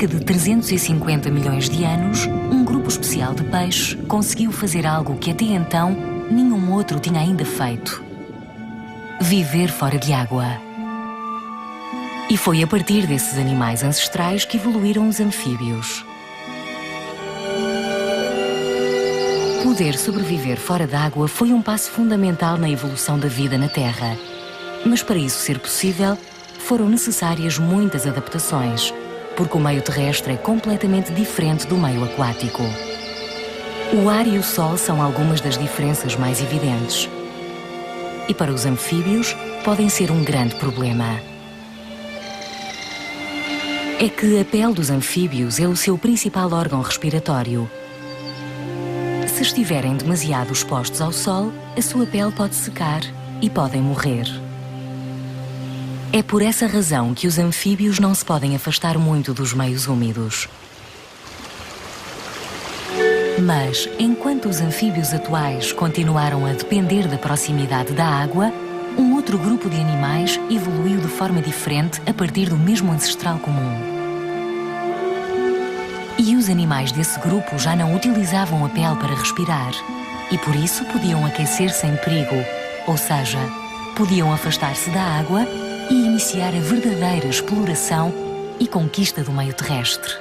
cerca de 350 milhões de anos, um grupo especial de peixes conseguiu fazer algo que até então nenhum outro tinha ainda feito: viver fora de água. E foi a partir desses animais ancestrais que evoluíram os anfíbios. Poder sobreviver fora d'água foi um passo fundamental na evolução da vida na Terra. Mas para isso ser possível, foram necessárias muitas adaptações, porque o meio terrestre é completamente diferente do meio aquático. O ar e o sol são algumas das diferenças mais evidentes. E para os anfíbios, podem ser um grande problema. É que a pele dos anfíbios é o seu principal órgão respiratório. Se estiverem demasiado expostos ao sol, a sua pele pode secar e podem morrer. É por essa razão que os anfíbios não se podem afastar muito dos meios úmidos. Mas, enquanto os anfíbios atuais continuaram a depender da proximidade da água, um outro grupo de animais evoluiu de forma diferente a partir do mesmo ancestral comum. E os animais desse grupo já não utilizavam a pele para respirar, e por isso podiam aquecer sem perigo, ou seja, podiam afastar-se da água e iniciar a verdadeira exploração e conquista do meio terrestre.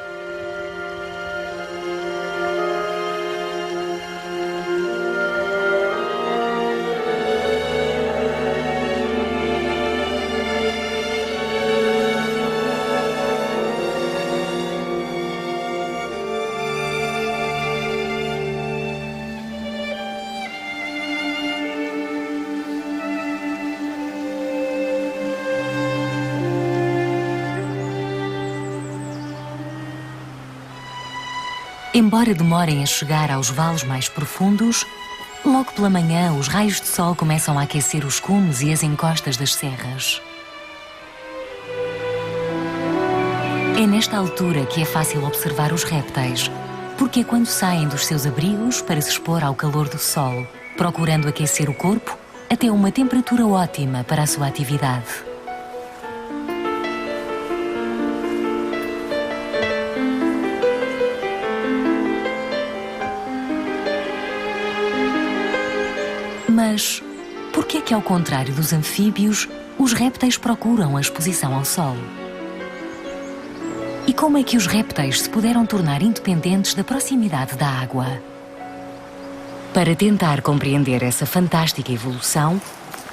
Embora demorem a chegar aos vales mais profundos, logo pela manhã os raios de sol começam a aquecer os cumes e as encostas das serras. É nesta altura que é fácil observar os répteis, porque é quando saem dos seus abrigos para se expor ao calor do sol, procurando aquecer o corpo até uma temperatura ótima para a sua atividade. Mas por que é que, ao contrário dos anfíbios, os répteis procuram a exposição ao sol? E como é que os répteis se puderam tornar independentes da proximidade da água? Para tentar compreender essa fantástica evolução,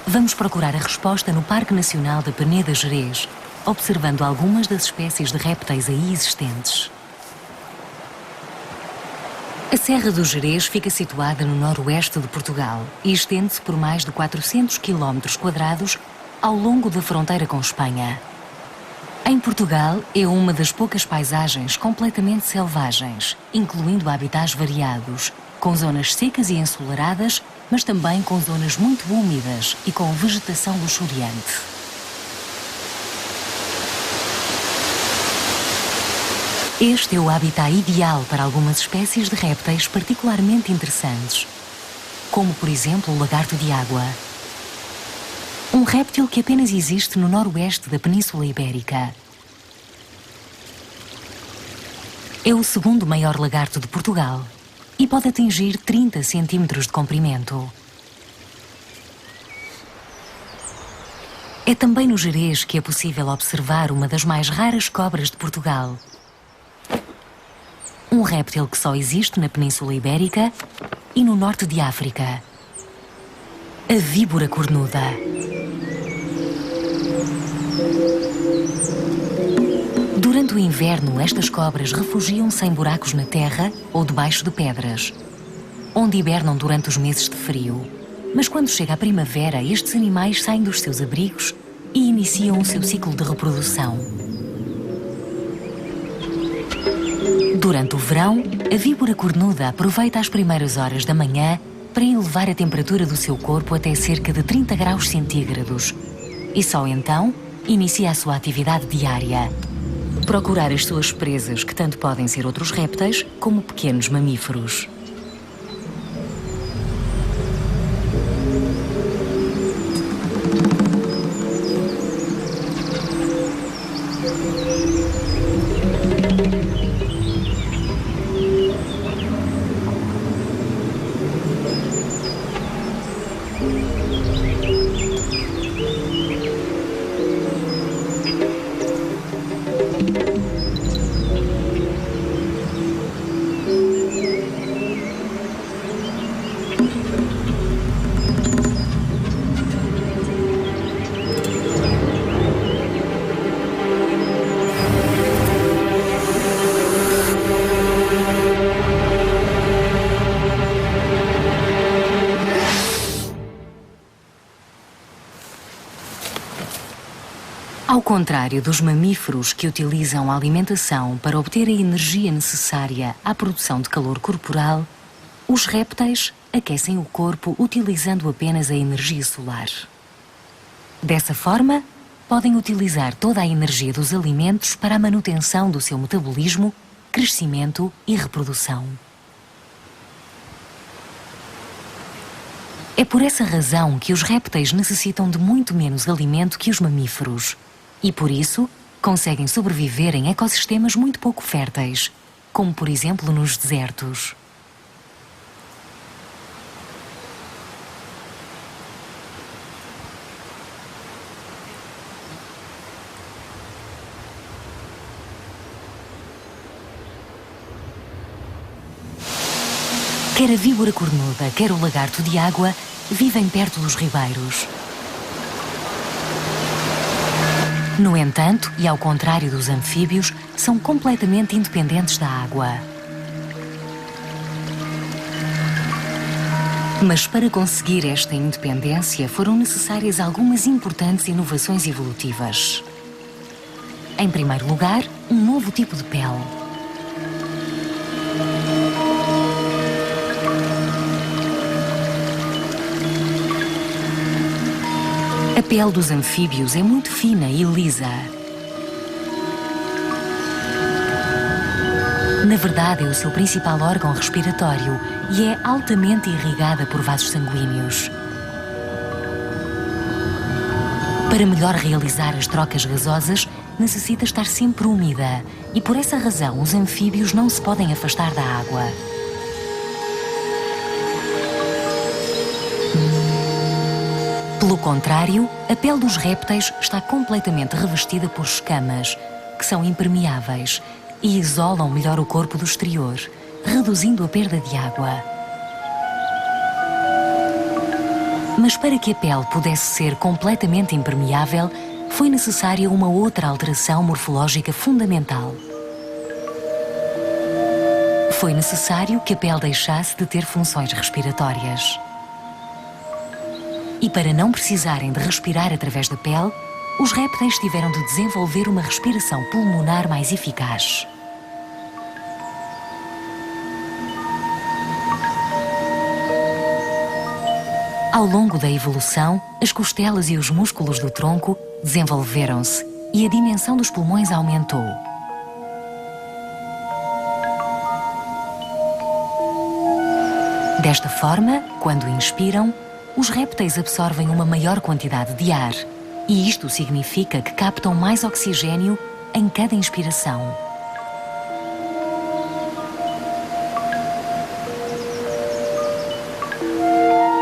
vamos procurar a resposta no Parque Nacional da Peneda Gerês, observando algumas das espécies de répteis aí existentes. A Serra do Gerês fica situada no noroeste de Portugal e estende-se por mais de 400 km² ao longo da fronteira com Espanha. Em Portugal, é uma das poucas paisagens completamente selvagens, incluindo habitats variados, com zonas secas e ensolaradas, mas também com zonas muito úmidas e com vegetação luxuriante. Este é o habitat ideal para algumas espécies de répteis particularmente interessantes, como, por exemplo, o lagarto de água. Um réptil que apenas existe no noroeste da Península Ibérica. É o segundo maior lagarto de Portugal e pode atingir 30 centímetros de comprimento. É também no Gerês que é possível observar uma das mais raras cobras de Portugal. Um réptil que só existe na Península Ibérica e no norte de África. A víbora cornuda. Durante o inverno, estas cobras refugiam-se em buracos na terra ou debaixo de pedras, onde hibernam durante os meses de frio. Mas quando chega a primavera, estes animais saem dos seus abrigos e iniciam o seu ciclo de reprodução. Durante o verão, a víbora cornuda aproveita as primeiras horas da manhã para elevar a temperatura do seu corpo até cerca de 30 graus centígrados e só então inicia a sua atividade diária: procurar as suas presas, que tanto podem ser outros répteis como pequenos mamíferos. Ao contrário dos mamíferos que utilizam a alimentação para obter a energia necessária à produção de calor corporal, os répteis aquecem o corpo utilizando apenas a energia solar. Dessa forma, podem utilizar toda a energia dos alimentos para a manutenção do seu metabolismo, crescimento e reprodução. É por essa razão que os répteis necessitam de muito menos alimento que os mamíferos e, por isso, conseguem sobreviver em ecossistemas muito pouco férteis, como por exemplo nos desertos. Quer a víbora cornuda, quer o lagarto de água, vivem perto dos ribeiros. No entanto, e ao contrário dos anfíbios, são completamente independentes da água. Mas para conseguir esta independência foram necessárias algumas importantes inovações evolutivas. Em primeiro lugar, um novo tipo de pele. A pele dos anfíbios é muito fina e lisa. Na verdade, é o seu principal órgão respiratório e é altamente irrigada por vasos sanguíneos. Para melhor realizar as trocas gasosas, necessita estar sempre úmida e por essa razão os anfíbios não se podem afastar da água. Pelo contrário, a pele dos répteis está completamente revestida por escamas, que são impermeáveis e isolam melhor o corpo do exterior, reduzindo a perda de água. Mas para que a pele pudesse ser completamente impermeável, foi necessária uma outra alteração morfológica fundamental. Foi necessário que a pele deixasse de ter funções respiratórias. E para não precisarem de respirar através da pele, os répteis tiveram de desenvolver uma respiração pulmonar mais eficaz. Ao longo da evolução, as costelas e os músculos do tronco desenvolveram-se e a dimensão dos pulmões aumentou. Desta forma, quando inspiram, os répteis absorvem uma maior quantidade de ar, e isto significa que captam mais oxigênio em cada inspiração.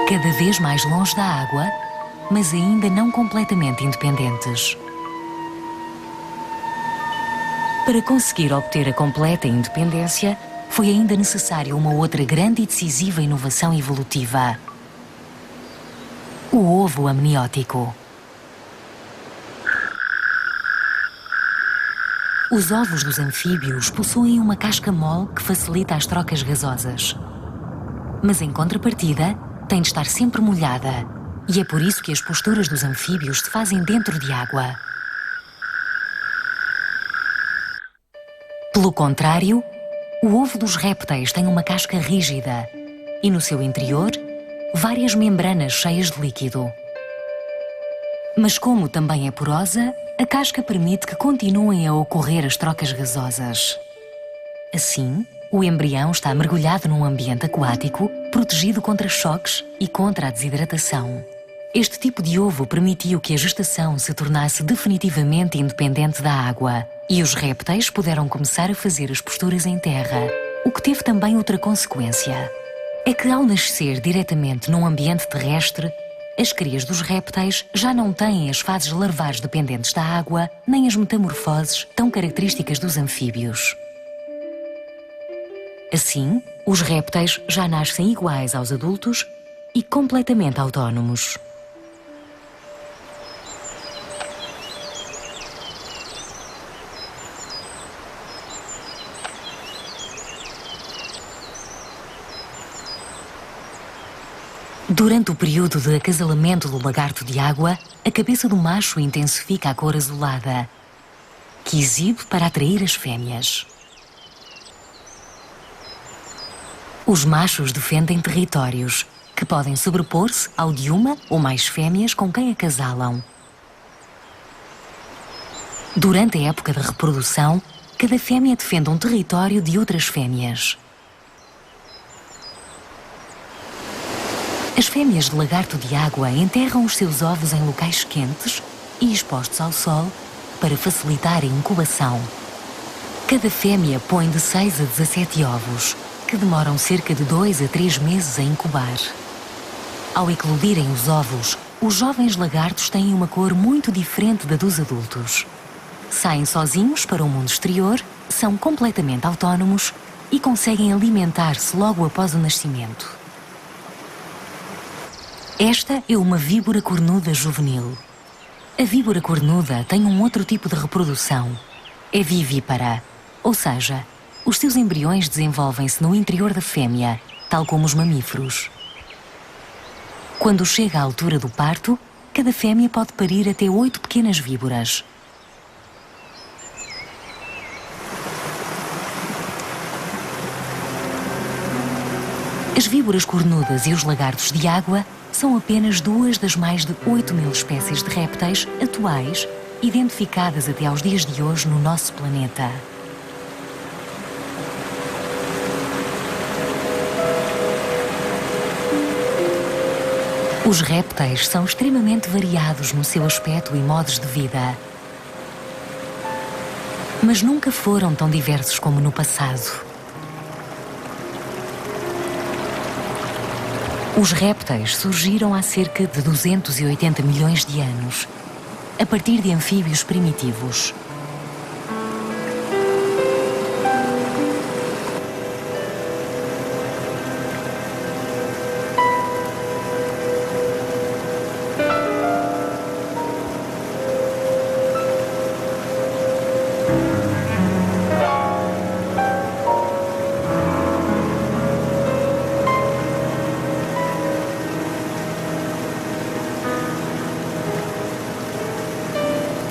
Cada vez mais longe da água, mas ainda não completamente independentes. Para conseguir obter a completa independência, foi ainda necessária uma outra grande e decisiva inovação evolutiva: o ovo amniótico. Os ovos dos anfíbios possuem uma casca mole que facilita as trocas gasosas. Mas em contrapartida, tem de estar sempre molhada, e é por isso que as posturas dos anfíbios se fazem dentro de água. Pelo contrário, o ovo dos répteis tem uma casca rígida e no seu interior várias membranas cheias de líquido. Mas como também é porosa, a casca permite que continuem a ocorrer as trocas gasosas. Assim, o embrião está mergulhado num ambiente aquático, protegido contra choques e contra a desidratação. Este tipo de ovo permitiu que a gestação se tornasse definitivamente independente da água e os répteis puderam começar a fazer as posturas em terra, o que teve também outra consequência. É que ao nascer diretamente num ambiente terrestre, as crias dos répteis já não têm as fases larvares dependentes da água, nem as metamorfoses tão características dos anfíbios. Assim, os répteis já nascem iguais aos adultos e completamente autónomos. Durante o período de acasalamento do lagarto de água, a cabeça do macho intensifica a cor azulada, que exibe para atrair as fêmeas. Os machos defendem territórios, que podem sobrepor-se ao de uma ou mais fêmeas com quem acasalam. Durante a época de reprodução, cada fêmea defende um território de outras fêmeas. As fêmeas de lagarto de água enterram os seus ovos em locais quentes e expostos ao sol para facilitar a incubação. Cada fêmea põe de 6 a 17 ovos, que demoram cerca de 2 a 3 meses a incubar. Ao eclodirem os ovos, os jovens lagartos têm uma cor muito diferente da dos adultos. Saem sozinhos para o mundo exterior, são completamente autónomos e conseguem alimentar-se logo após o nascimento. Esta é uma víbora cornuda juvenil. A víbora cornuda tem um outro tipo de reprodução. É vivípara, ou seja, os seus embriões desenvolvem-se no interior da fêmea, tal como os mamíferos. Quando chega à altura do parto, cada fêmea pode parir até 8 pequenas víboras. As víboras cornudas e os lagartos de água são apenas 2 das mais de 8.000 espécies de répteis atuais identificadas até aos dias de hoje no nosso planeta. Os répteis são extremamente variados no seu aspecto e modos de vida, mas nunca foram tão diversos como no passado. Os répteis surgiram há cerca de 280 milhões de anos, a partir de anfíbios primitivos.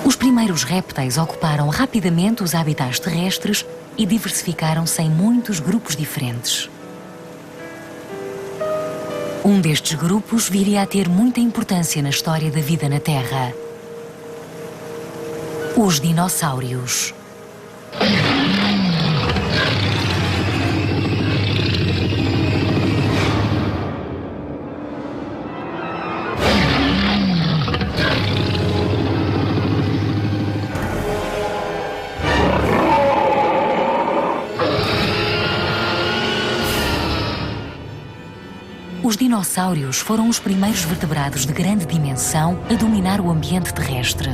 Os primeiros répteis ocuparam rapidamente os habitats terrestres e diversificaram-se em muitos grupos diferentes. Um destes grupos viria a ter muita importância na história da vida na Terra: os dinossauros. Os dinossauros foram os primeiros vertebrados de grande dimensão a dominar o ambiente terrestre.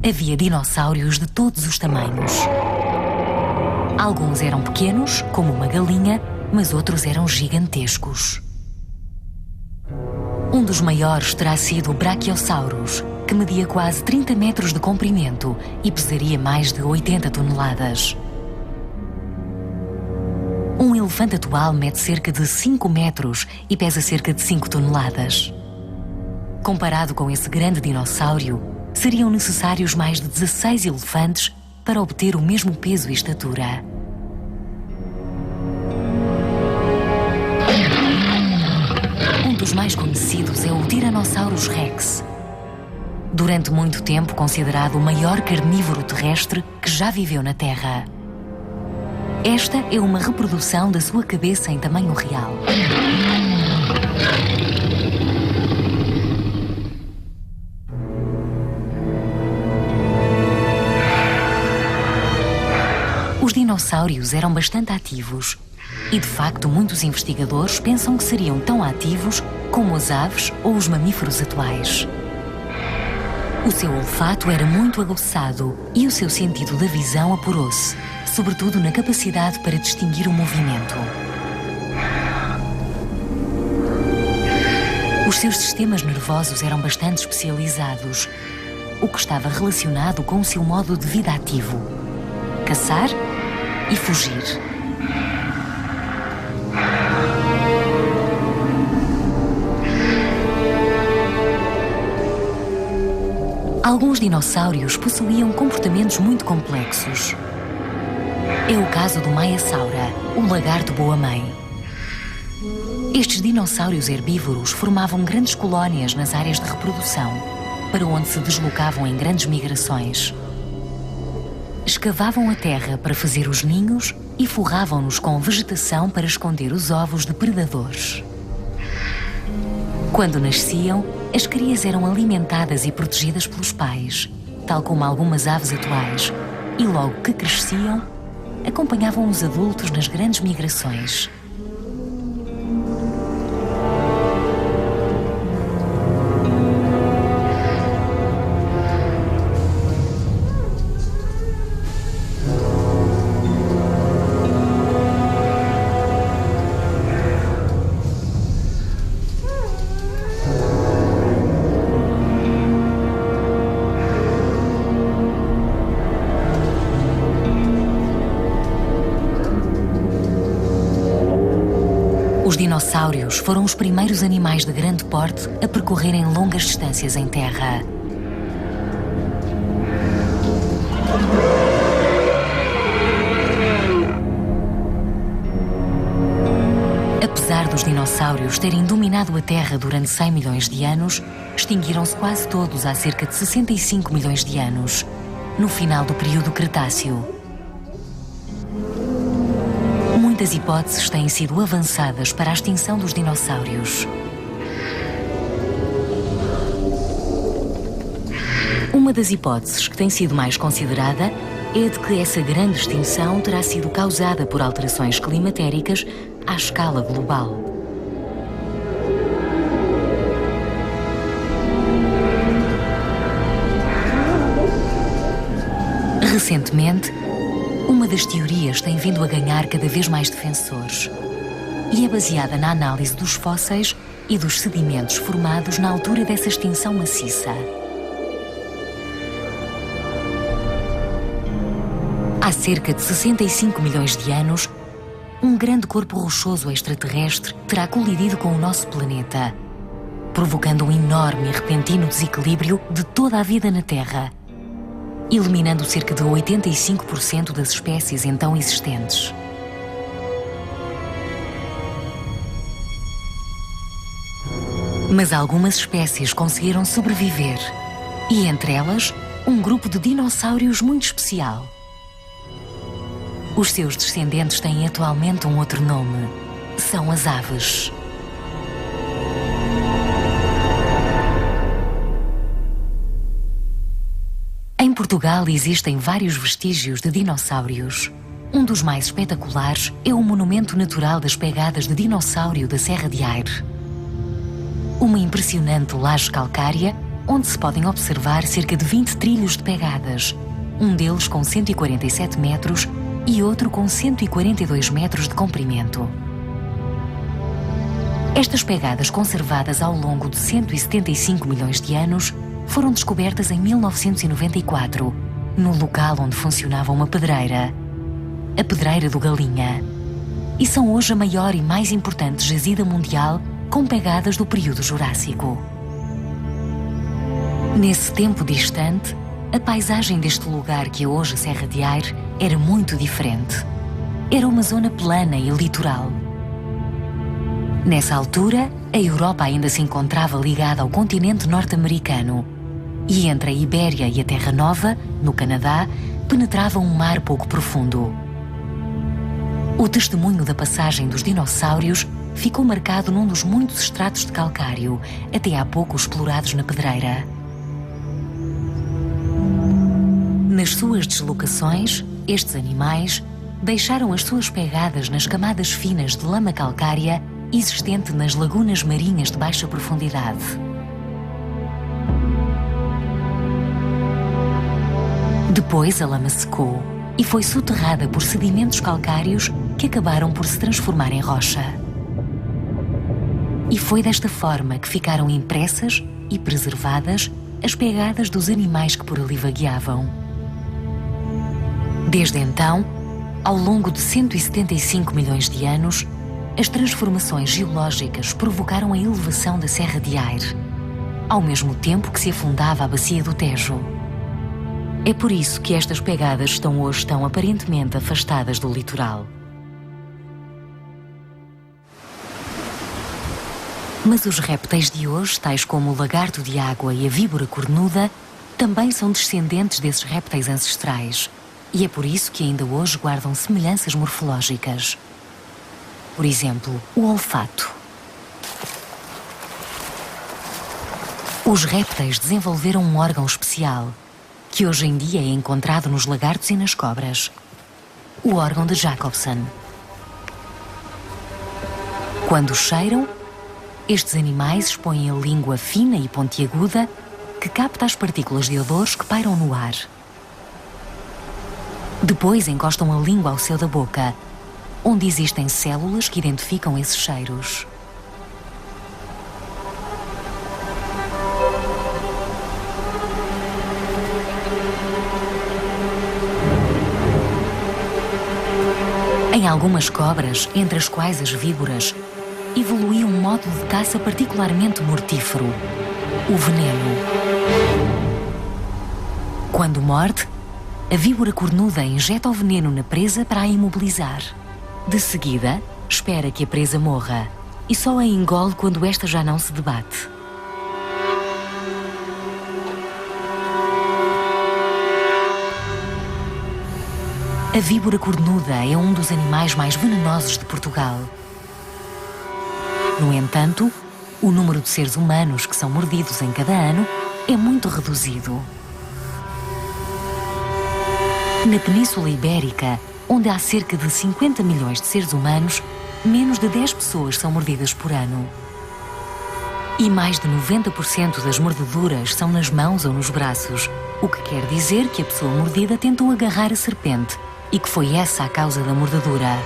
Havia dinossauros de todos os tamanhos. Alguns eram pequenos, como uma galinha, mas outros eram gigantescos. Um dos maiores terá sido o Brachiosaurus, que media quase 30 metros de comprimento e pesaria mais de 80 toneladas. Um elefante atual mede cerca de 5 metros e pesa cerca de 5 toneladas. Comparado com esse grande dinossauro, seriam necessários mais de 16 elefantes para obter o mesmo peso e estatura. Um dos mais conhecidos é o Tyrannosaurus Rex. Durante muito tempo considerado o maior carnívoro terrestre que já viveu na Terra. Esta é uma reprodução da sua cabeça em tamanho real. Os dinossauros eram bastante ativos e, de facto, muitos investigadores pensam que seriam tão ativos como as aves ou os mamíferos atuais. O seu olfato era muito aguçado e o seu sentido da visão apurou-se, sobretudo na capacidade para distinguir o movimento. Os seus sistemas nervosos eram bastante especializados, o que estava relacionado com o seu modo de vida ativo: caçar e fugir. Alguns dinossauros possuíam comportamentos muito complexos. É o caso do Maiasaura, o lagarto boa-mãe. Estes dinossauros herbívoros formavam grandes colónias nas áreas de reprodução, para onde se deslocavam em grandes migrações. Escavavam a terra para fazer os ninhos e forravam-nos com vegetação para esconder os ovos de predadores. Quando nasciam, as crias eram alimentadas e protegidas pelos pais, tal como algumas aves atuais, e logo que cresciam, acompanhavam os adultos nas grandes migrações. Os dinossauros foram os primeiros animais de grande porte a percorrerem longas distâncias em terra. Apesar dos dinossauros terem dominado a Terra durante 100 milhões de anos, extinguiram-se quase todos há cerca de 65 milhões de anos, no final do período Cretáceo. Muitas hipóteses têm sido avançadas para a extinção dos dinossauros. Uma das hipóteses que tem sido mais considerada é de que essa grande extinção terá sido causada por alterações climatéricas à escala global. Recentemente, uma das teorias tem vindo a ganhar cada vez mais defensores e é baseada na análise dos fósseis e dos sedimentos formados na altura dessa extinção maciça. Há cerca de 65 milhões de anos, um grande corpo rochoso extraterrestre terá colidido com o nosso planeta, provocando um enorme e repentino desequilíbrio de toda a vida na Terra, eliminando cerca de 85% das espécies então existentes. Mas algumas espécies conseguiram sobreviver, e entre elas, um grupo de dinossauros muito especial. Os seus descendentes têm atualmente um outro nome. São as aves. Em Portugal existem vários vestígios de dinossauros. Um dos mais espetaculares é o Monumento Natural das Pegadas de Dinossauro da Serra de Aire. Uma impressionante laje calcária, onde se podem observar cerca de 20 trilhos de pegadas, um deles com 147 metros e outro com 142 metros de comprimento. Estas pegadas, conservadas ao longo de 175 milhões de anos, foram descobertas em 1994, no local onde funcionava uma pedreira, a Pedreira do Galinha, e são hoje a maior e mais importante jazida mundial com pegadas do período Jurássico. Nesse tempo distante, a paisagem deste lugar, que é hoje a Serra de Aire, era muito diferente. Era uma zona plana e litoral. Nessa altura, a Europa ainda se encontrava ligada ao continente norte-americano, e entre a Ibéria e a Terra Nova, no Canadá, penetrava um mar pouco profundo. O testemunho da passagem dos dinossauros ficou marcado num dos muitos estratos de calcário, até há pouco explorados na pedreira. Nas suas deslocações, estes animais deixaram as suas pegadas nas camadas finas de lama calcária existente nas lagunas marinhas de baixa profundidade. Depois a lama secou e foi soterrada por sedimentos calcários que acabaram por se transformar em rocha. E foi desta forma que ficaram impressas e preservadas as pegadas dos animais que por ali vagueavam. Desde então, ao longo de 175 milhões de anos, as transformações geológicas provocaram a elevação da Serra de Aire. ao mesmo tempo que se afundava a bacia do Tejo. É por isso que estas pegadas estão hoje tão aparentemente afastadas do litoral. Mas os répteis de hoje, tais como o lagarto de água e a víbora cornuda, também são descendentes desses répteis ancestrais, e é por isso que ainda hoje guardam semelhanças morfológicas. Por exemplo, o olfato. Os répteis desenvolveram um órgão especial, que hoje em dia é encontrado nos lagartos e nas cobras: o órgão de Jacobson. Quando cheiram, estes animais expõem a língua fina e pontiaguda que capta as partículas de odores que pairam no ar. Depois encostam a língua ao céu da boca, onde existem células que identificam esses cheiros. Em algumas cobras, entre as quais as víboras, evoluiu um modo de caça particularmente mortífero: o veneno. Quando morde, a víbora cornuda injeta o veneno na presa para a imobilizar. De seguida, espera que a presa morra e só a engole quando esta já não se debate. A víbora cornuda é um dos animais mais venenosos de Portugal. No entanto, o número de seres humanos que são mordidos em cada ano é muito reduzido. Na Península Ibérica, onde há cerca de 50 milhões de seres humanos, menos de 10 pessoas são mordidas por ano. E mais de 90% das mordeduras são nas mãos ou nos braços, o que quer dizer que a pessoa mordida tentou agarrar a serpente e que foi essa a causa da mordedura.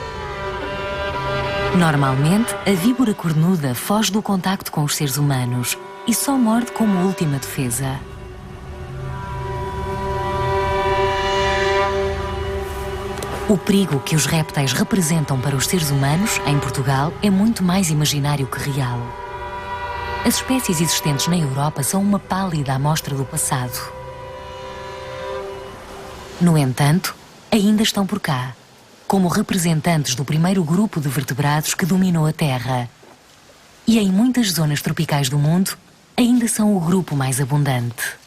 Normalmente, a víbora cornuda foge do contacto com os seres humanos e só morde como última defesa. O perigo que os répteis representam para os seres humanos, em Portugal, é muito mais imaginário que real. As espécies existentes na Europa são uma pálida amostra do passado. No entanto, ainda estão por cá, como representantes do primeiro grupo de vertebrados que dominou a Terra. E em muitas zonas tropicais do mundo, ainda são o grupo mais abundante.